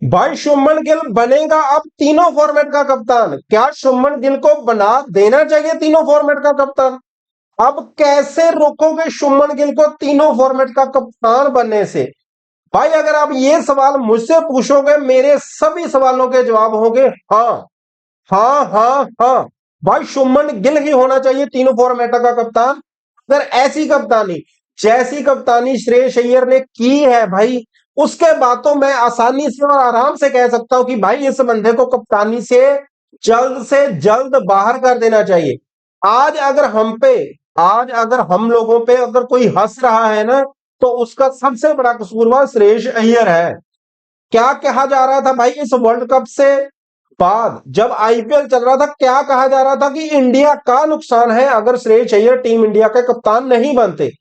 भाई शुभमन गिल बनेगा अब तीनों फॉर्मेट का कप्तान। क्या शुभमन गिल को बना देना चाहिए तीनों फॉर्मेट का कप्तान? अब कैसे रोकोगे शुभमन गिल को तीनों फॉर्मेट का कप्तान बनने से? भाई अगर आप ये सवाल मुझसे पूछोगे, मेरे सभी सवालों के जवाब होंगे हाँ, हाँ, हाँ, हाँ। भाई शुभमन गिल ही होना चाहिए तीनों फॉर्मेटों का कप्तान। अगर ऐसी कप्तानी, जैसी कप्तानी श्रेयस अय्यर ने की है भाई, उसके बाद तो मैं आसानी से और आराम से कह सकता हूं कि भाई इस बंदे को कप्तानी से जल्द बाहर कर देना चाहिए। आज अगर हम पे, आज अगर हम लोगों पे अगर कोई हंस रहा है ना, तो उसका सबसे बड़ा कसूरवार श्रेयस अय्यर है। क्या कहा जा रहा था भाई इस वर्ल्ड कप से बाद, जब आईपीएल चल रहा था, क्या कहा जा रहा था कि इंडिया का नुकसान है अगर श्रेयस अय्यर टीम इंडिया के कप्तान नहीं बनते।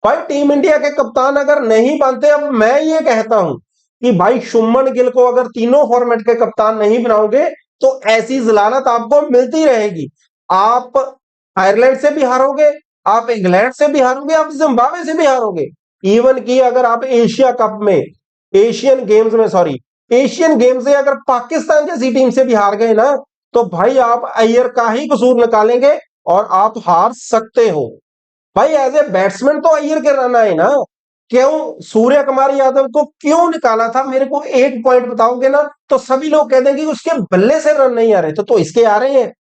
भाई टीम इंडिया के कप्तान अगर नहीं बनते, अब मैं ये कहता हूं कि भाई शुभमन गिल को अगर तीनों फॉर्मेट के कप्तान नहीं बनाओगे, तो ऐसी जलालत आपको मिलती रहेगी। आप आयरलैंड से भी हारोगे, आप इंग्लैंड से भी हारोगे, आप जिम्बाब्वे से भी हारोगे। इवन की अगर आप एशिया कप में, एशियन गेम्स में, सॉरी, एशियन गेम से अगर पाकिस्तान जैसी टीम से भी हार गए ना, तो भाई आप अय्यर का ही कसूर निकालेंगे और आप हार सकते हो। भाई एज ए बैट्समैन तो अय्यर के रन आए ना। क्यों सूर्य कुमार यादव को क्यों निकाला था, मेरे को एक पॉइंट बताओगे ना, तो सभी लोग कह देंगे कि उसके बल्ले से रन नहीं आ रहे थे, तो इसके आ रहे हैं।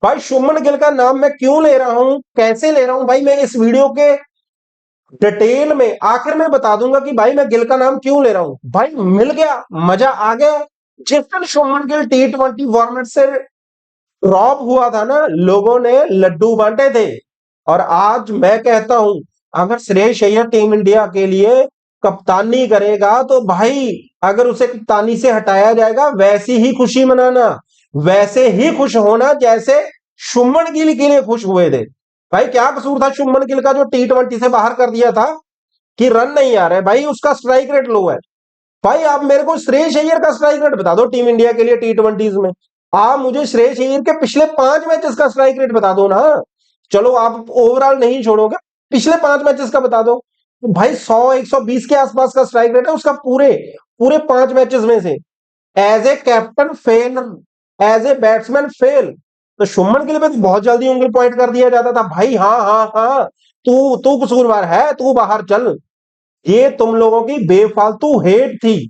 भाई शुभमन गिल का नाम मैं क्यों ले रहा हूं, कैसे ले रहा हूं, भाई मैं इस वीडियो के डिटेल में आखिर में बता दूंगा कि भाई मैं गिल का नाम क्यों ले रहा हूं। भाई मिल गया, मजा आ गया। जिस दिन शुभमन गिल T20 फॉर्मेट से ड्रॉप हुआ था ना, लोगों ने लड्डू बांटे थे। और आज मैं कहता हूं, अगर श्रेयस अय्यर टीम इंडिया के लिए कप्तानी करेगा, तो भाई अगर उसे कप्तानी से हटाया जाएगा, वैसी ही खुशी मनाना, वैसे ही खुश होना जैसे शुभमन गिल के लिए खुश हुए थे। भाई क्या कसूर था शुभमन गिल का जो T20 से बाहर कर दिया था कि रन नहीं आ रहे? भाई उसका स्ट्राइक रेट लो है। भाई आप मेरे को श्रेयस अय्यर का स्ट्राइक रेट बता दो टीम इंडिया के लिए T20 में। आप मुझे श्रेयस अय्यर के पिछले 5 मैचेस का स्ट्राइक रेट बता दो ना। चलो आप ओवरऑल नहीं छोड़ोगे, पिछले 5 मैचेस का बता दो। तो भाई 100-120 के आसपास का स्ट्राइक रेट है उसका पूरे पूरे 5 मैचेस में से। As a captain fail, as a batsman fail. तो शुभमन गिल पे तो बहुत जल्दी उंगली पॉइंट कर दिया जाता था, भाई हाँ, हाँ, हाँ, तू तू कसूरवार है, तू बाहर चल। ये तुम लोगों की बेफालतू हेट थी।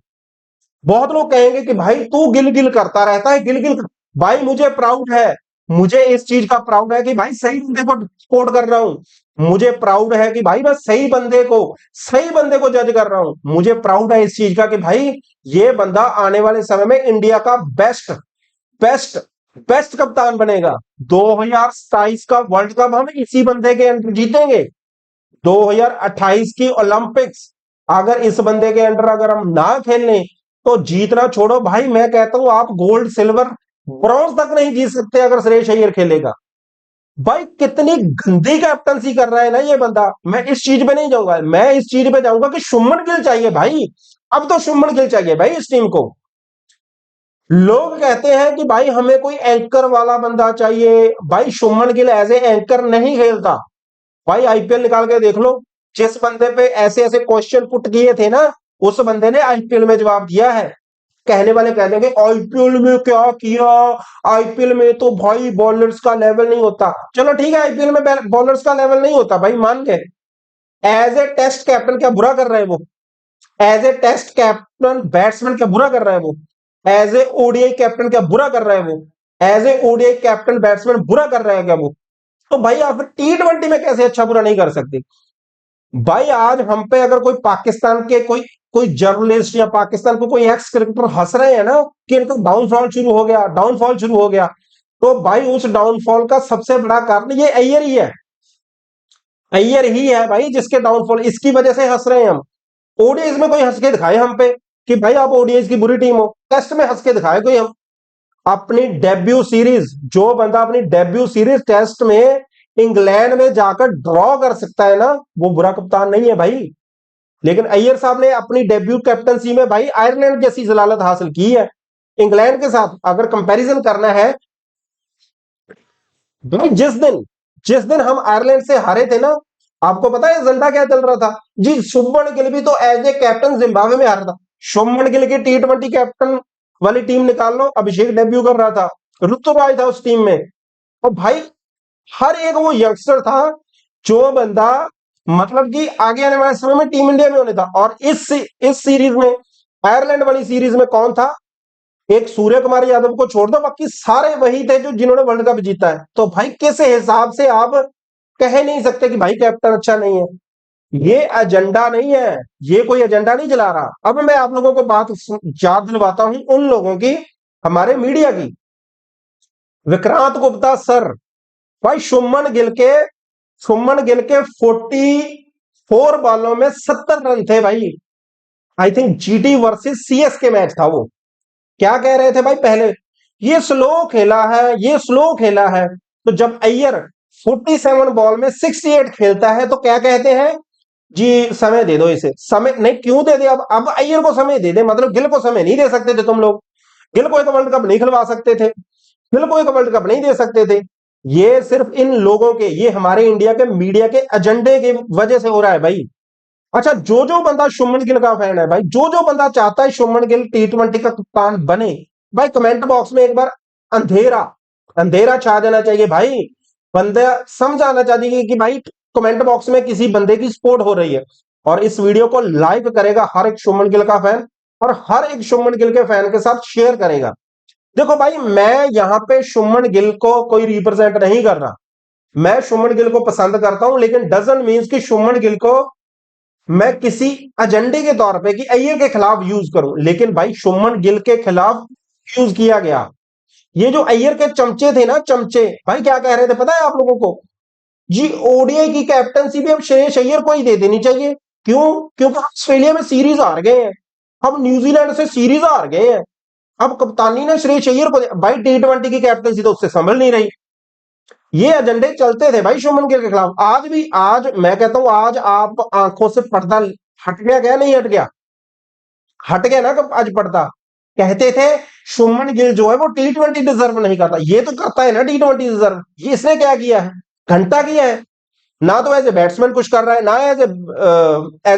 बहुत लोग कहेंगे कि भाई तू गिल गिल करता रहता है, गिल गिल भाई मुझे प्राउड है, मुझे इस चीज का प्राउड है कि भाई सही बंदे को सपोर्ट कर रहा हूं। मुझे प्राउड है कि भाई मैं सही बंदे को जज कर रहा हूं। मुझे प्राउड है इस चीज का कि भाई ये बंदा आने वाले समय में इंडिया का बेस्ट बेस्ट कप्तान बनेगा। 2027 का वर्ल्ड कप हम इसी बंदे के अंडर जीतेंगे। 2028 की ओलंपिक्स अगर इस बंदे के अंडर अगर हम ना खेलने, तो जीतना छोड़ो भाई, मैं कहता हूं आप गोल्ड सिल्वर ब्रॉन्ज तक नहीं जीत सकते अगर श्रेयस अय्यर खेलेगा। भाई कितनी गंदी कैप्टनसी कर रहा है ना ये बंदा। मैं इस चीज पे नहीं जाऊंगा, मैं इस चीज पे जाऊंगा कि शुभमन गिल चाहिए भाई। अब तो शुभमन गिल चाहिए भाई इस टीम को। लोग कहते हैं कि भाई हमें कोई एंकर वाला बंदा चाहिए। भाई Shubman Gill as a anchor नहीं खेलता। भाई आईपीएल निकाल के देख लो, जिस बंदे पे ऐसे ऐसे क्वेश्चन पुट किए थे ना, उस बंदे ने आईपीएल में जवाब दिया है। कहने वाले कह देंगे आईपीएल में क्या किया, आईपीएल में तो भाई बॉलर्स का लेवल नहीं होता। चलो ठीक है, आईपीएल में बॉलर्स का लेवल नहीं होता भाई, मान गए। एज ए टेस्ट कैप्टन क्या बुरा कर रहा है वो? As a test captain batsman क्या बुरा कर रहा है वो? एज ए ओडीआई कैप्टन क्या बुरा कर रहा है वो? As a ODI captain batsman बुरा कर रहा है क्या वो? तो भाई आप T20 में कैसे अच्छा बुरा नहीं कर सकते? भाई आज हम पे अगर कोई पाकिस्तान के कोई कोई जर्नलिस्ट या पाकिस्तान को कोई एक्स क्रिकेटर हंस रहे हैं ना कि इनका डाउनफॉल शुरू हो गया, तो भाई उस डाउनफॉल का सबसे बड़ा कारण ये अय्यर ही है। अय्यर ही है भाई जिसके डाउनफॉल, इसकी वजह से हंस रहे हैं हम। ओडीआईज में कोई हंस के दिखाए हम पे कि भाई आप ओडीआईज की बुरी टीम हो? टेस्ट में हंस के दिखाए कोई हम? अपनी डेब्यू सीरीज, जो बंदा अपनी डेब्यू सीरीज टेस्ट में इंग्लैंड में जाकर ड्रॉ कर सकता है ना, वो बुरा कप्तान नहीं है भाई। लेकिन अय्यर साहब ने अपनी डेब्यू कैप्टनसी में भाई आयरलैंड जैसी जलालत हासिल की है। इंग्लैंड के साथ अगर कंपैरिजन करना है, भाई जिस दिन हम आयरलैंड से हारे थे ना, आपको पता है एजेंडा क्या चल रहा था जी? शुभमन गिल भी तो एज ए कैप्टन जिम्बाब्वे में हारा था। शुभमन गिल की T20 कैप्टन वाली टीम निकाल लो, अभिषेक डेब्यू कर रहा था, ऋतुराज था उस टीम में, और भाई हर एक वो यंगस्टर था जो बंदा मतलब कि आगे आने वाले समय में टीम इंडिया में होने था। और इस सीरीज में, आयरलैंड वाली सीरीज में कौन था? एक सूर्य कुमार यादव को छोड़ दो, बाकी सारे वही थे जो जिन्होंने वर्ल्ड कप जीता है। तो भाई किस हिसाब से आप कह नहीं सकते कि भाई कैप्टन अच्छा नहीं है? ये एजेंडा नहीं है, ये कोई एजेंडा नहीं चला रहा। अब मैं आप लोगों को बात याद दिलवाता हूं उन लोगों की, हमारे मीडिया की। विक्रांत गुप्ता सर, भाई शुभमन गिल के 44 बॉलों में 70 रन थे भाई। I think GT versus CSK match था वो। क्या कह रहे थे भाई पहले? ये स्लो खेला है, ये स्लो खेला है। तो जब अय्यर 47 बॉल में 68 खेलता है तो क्या कहते हैं? जी समय दे दो इसे। समय नहीं, क्यों दे दे? अब अय्यर को समय दे दे, मतलब गिल को समय नहीं दे सकते थे तुम लोग? गिल को एक वर्ल्ड कप नहीं खिलवा सकते थे? गिल को एक वर्ल्ड कप नहीं दे सकते थे? ये सिर्फ इन लोगों के, ये हमारे इंडिया के मीडिया के एजेंडे की वजह से हो रहा है भाई। अच्छा, जो बंदा शुभमन गिल का फैन है भाई, जो बंदा चाहता है शुभमन गिल T20 का कप्तान बने, भाई कमेंट बॉक्स में एक बार अंधेरा अंधेरा छा जाना चाहिए भाई। बंदा समझाना चाहिए कि भाई कमेंट बॉक्स में किसी बंदे की सपोर्ट हो रही है, और इस वीडियो को लाइक करेगा हर एक शुभमन गिल का फैन, और हर एक शुभमन गिल के फैन के साथ शेयर करेगा। देखो भाई, मैं यहां पे शुभमन गिल को कोई रिप्रेजेंट नहीं कर रहा, मैं शुभमन गिल को पसंद करता हूं, लेकिन डजंट मीन्स कि शुभमन गिल को मैं किसी एजेंडे के तौर पे कि अय्यर के खिलाफ यूज करूं। लेकिन भाई शुभमन गिल के खिलाफ यूज किया गया। ये जो अय्यर के चमचे थे ना, चमचे, भाई क्या कह रहे थे पता है आप लोगों को? जी ओडीआई की कैप्टनसी भी अब श्रेयस अय्यर को ही दे देनी चाहिए। क्यों? क्योंकि हम ऑस्ट्रेलिया में सीरीज हार गए हैं, हम न्यूजीलैंड से सीरीज हार गए हैं, अब कप्तानी ने श्रेयस अय्यर को भाई T20 की कैप्टनसी तो उससे संभल नहीं रही। ये एजेंडे चलते थे भाई शुभमन गिल के खिलाफ। आज भी, आज मैं कहता हूं, आज आप आंखों से पर्दा हट गया क्या? नहीं हट गया? हट गया ना? कब आज पर्दा? कहते थे शुभमन गिल जो है वो T20 डिजर्व नहीं करता, ये तो करता है ना T20 डिजर्व। ये इसने क्या किया है? घंटा किया है ना, तो एज ए बैट्समैन कुछ कर रहा है ना एज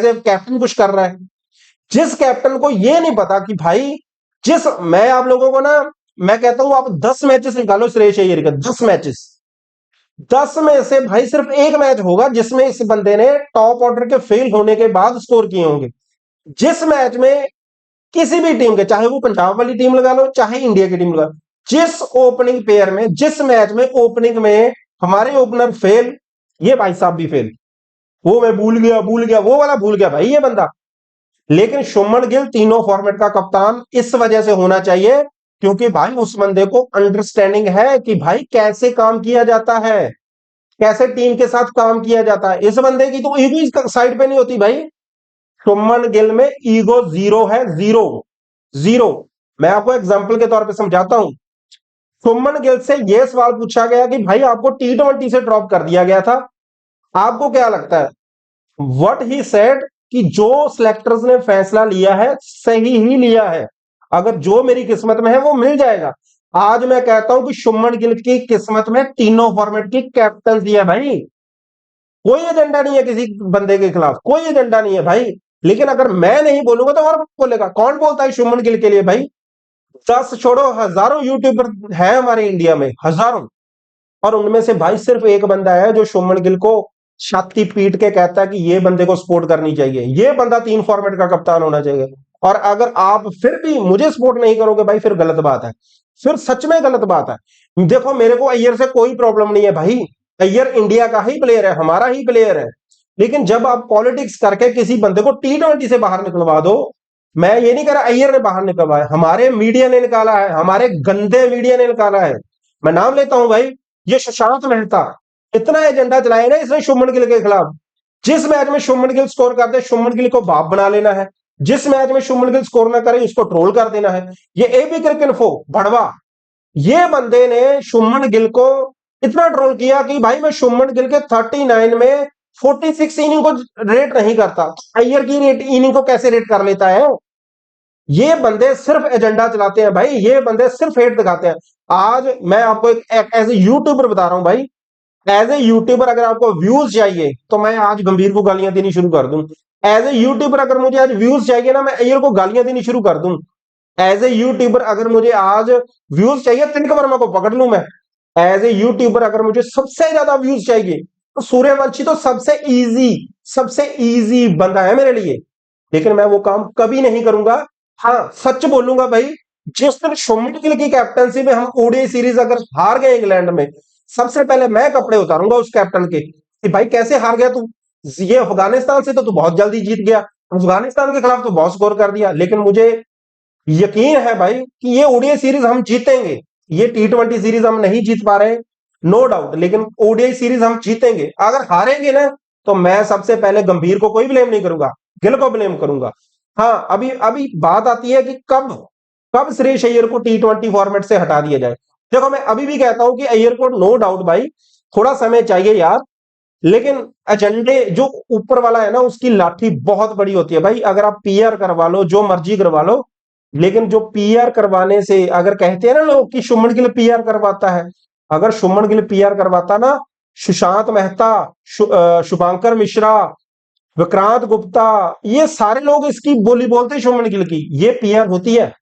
ए कैप्टन कुछ कर रहा है। जिस कैप्टन को ये नहीं पता कि भाई, मैं आप लोगों को ना, मैं कहता हूं आप 10 मैचेस निकालो श्रेयस अय्यर के, 10 मैचेस, 10 में से भाई सिर्फ एक मैच होगा जिसमें इस बंदे ने टॉप ऑर्डर के फेल होने के बाद स्कोर किए होंगे। जिस मैच में किसी भी टीम के, चाहे वो पंजाब वाली टीम लगा लो चाहे इंडिया की टीम लगा लो, जिस ओपनिंग पेयर में, जिस मैच में ओपनिंग में हमारे ओपनर फेल, ये भाई साहब भी फेल। वो मैं भूल गया वो वाला भूल गया भाई ये बंदा। लेकिन शुभमन गिल तीनों फॉर्मेट का कप्तान इस वजह से होना चाहिए क्योंकि भाई उस बंदे को अंडरस्टैंडिंग है कि भाई कैसे काम किया जाता है, कैसे टीम के साथ काम किया जाता है। इस बंदे की तो ईगो इस साइड पे नहीं होती भाई। शुभमन गिल में ईगो जीरो है, जीरो जीरो। मैं आपको एग्जांपल के तौर पे समझाता हूं। शुभमन गिल से यह सवाल पूछा गया कि भाई आपको T20 से ड्रॉप कर दिया गया था, आपको क्या लगता है? व्हाट ही सेड कि जो सिलेक्टर्स ने फैसला लिया है सही ही लिया है, अगर जो मेरी किस्मत में है वो मिल जाएगा। आज मैं कहता हूं कि शुभमन गिल की किस्मत में तीनों फॉर्मेट की कैप्टनसी है भाई। कोई एजेंडा नहीं है किसी बंदे के खिलाफ, कोई एजेंडा नहीं है भाई। लेकिन अगर मैं नहीं बोलूंगा तो और बोलेगा? कौन बोलता है शुभमन गिल के लिए भाई? 10 छोड़ो, हजारों यूट्यूबर है हमारे इंडिया में, हजारों, और उनमें से भाई सिर्फ एक बंदा है जो शुभमन गिल को छाती पीट के कहता है कि ये बंदे को सपोर्ट करनी चाहिए, ये बंदा 3 फॉर्मेट का कप्तान होना चाहिए। और अगर आप फिर भी मुझे सपोर्ट नहीं करोगे भाई, फिर गलत बात है, फिर सच में गलत बात है। देखो मेरे को अय्यर से कोई प्रॉब्लम नहीं है भाई, अय्यर इंडिया का ही प्लेयर है, हमारा ही प्लेयर है। लेकिन जब आप पॉलिटिक्स करके किसी बंदे को T20 से बाहर निकलवा दो, मैं ये नहीं कह रहा अय्यर ने बाहर निकलवाया, हमारे मीडिया ने निकाला है, हमारे गंदे मीडिया ने निकाला है। मैं नाम लेता हूं भाई, ये शशांक मेहता, इतना एजेंडा चलाया ना इसने शुभमन गिल के खिलाफ। जिस मैच में शुभमन गिल स्कोर करते शुभमन गिल को बाप बना लेना है, जिस मैच में शुभमन गिल स्कोर ना करे उसको ट्रोल कर देना है। ये एबी क्रिकेनफो भड़वा, ये बंदे ने शुभमन गिल को इतना ट्रोल किया कि भाई मैं शुभमन गिल के 39 में 46 इनिंग को रेट नहीं करता, अय्यर की इनिंग को कैसे रेट कर लेता है? ये बंदे सिर्फ एजेंडा चलाते हैं भाई, ये बंदे सिर्फ हेट दिखाते हैं। आज मैं आपको एक एज ए यूट्यूबर बता रहा हूं भाई, एज ए यूट्यूबर अगर आपको व्यूज चाहिए तो मैं आज गंभीर को गालियां देनी शुरू कर दूं। एज ए यूट्यूबर अगर मुझे आज व्यूज चाहिए ना, मैं अय्यर को गालियां देनी शुरू कर दूं। एज ए यूट्यूबर अगर मुझे आज व्यूज चाहिए, तिलक वर्मा को पकड़ लूं मैं। एज ए यूट्यूबर अगर मुझे सबसे ज्यादा व्यूज चाहिए, तो सूर्यवंशी तो सबसे इजी बंदा है मेरे लिए। लेकिन मैं वो काम कभी नहीं करूंगा। हाँ, सच बोलूंगा भाई, जिस दिन शुभमन गिल की कैप्टनसी में हम ओडीआई सीरीज अगर हार गए इंग्लैंड में, सबसे पहले मैं कपड़े उतारूंगा उस कैप्टन के कि भाई कैसे हार गया तू। ये अफगानिस्तान से तो तू बहुत जल्दी जीत गया, अफगानिस्तान के खिलाफ तो बहुत स्कोर कर दिया, लेकिन मुझे यकीन है भाई कि ये ओडीआई सीरीज हम जीतेंगे। ये टी20 सीरीज हम नहीं जीत पा रहे, नो डाउट, लेकिन ओडीआई सीरीज हम जीतेंगे। अगर हारेंगे ना, तो मैं सबसे पहले गंभीर को कोई ब्लेम नहीं करूंगा, गिल को ब्लेम करूंगा। हाँ, अभी अभी बात आती है कि कब कब श्रेयस अय्यर को टी20 फॉर्मेट से हटा दिया जाए। देखो, मैं अभी भी कहता हूं कि अय्यर को नो डाउट भाई थोड़ा समय चाहिए यार, लेकिन एजेंडे जो ऊपर वाला है ना, उसकी लाठी बहुत बड़ी होती है भाई। अगर आप पीआर करवा लो, जो मर्जी करवा लो, लेकिन जो पीआर करवाने से, अगर कहते हैं ना लोग कि शुभमन गिल पीआर करवाता है, अगर शुभमन गिल पीआर करवाता ना, सुशांत मेहता, शुभांकर मिश्रा, विक्रांत गुप्ता, ये सारे लोग इसकी बोली बोलते हैं शुभमन गिल की, ये पीआर होती है।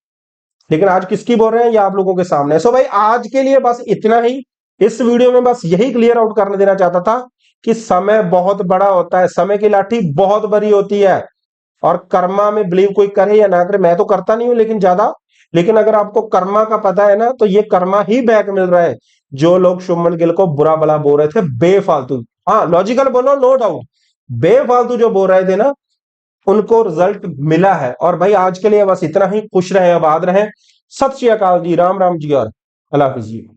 लेकिन आज किसकी बोल रहे हैं, ये आप लोगों के सामने। सो भाई आज के लिए बस इतना ही। इस वीडियो में बस यही क्लियर आउट करने देना चाहता था कि समय बहुत बड़ा होता है, समय की लाठी बहुत बड़ी होती है, और कर्मा में बिलीव कोई करे या ना करे, मैं तो करता नहीं हूं लेकिन ज्यादा, लेकिन अगर आपको कर्मा का पता है ना, तो ये कर्मा ही बैक मिल रहा है। जो लोग शुभमन गिल को बुरा भला बोल रहे थे बेफालतू, हाँ लॉजिकल बोलो नो डाउट, बेफालतू जो बोल रहे थे ना, उनको रिजल्ट मिला है। और भाई आज के लिए बस इतना ही। खुश रहे, आबाद रहे। सत श्री अकाल जी, राम राम जी और अल्लाह हाफिज जी।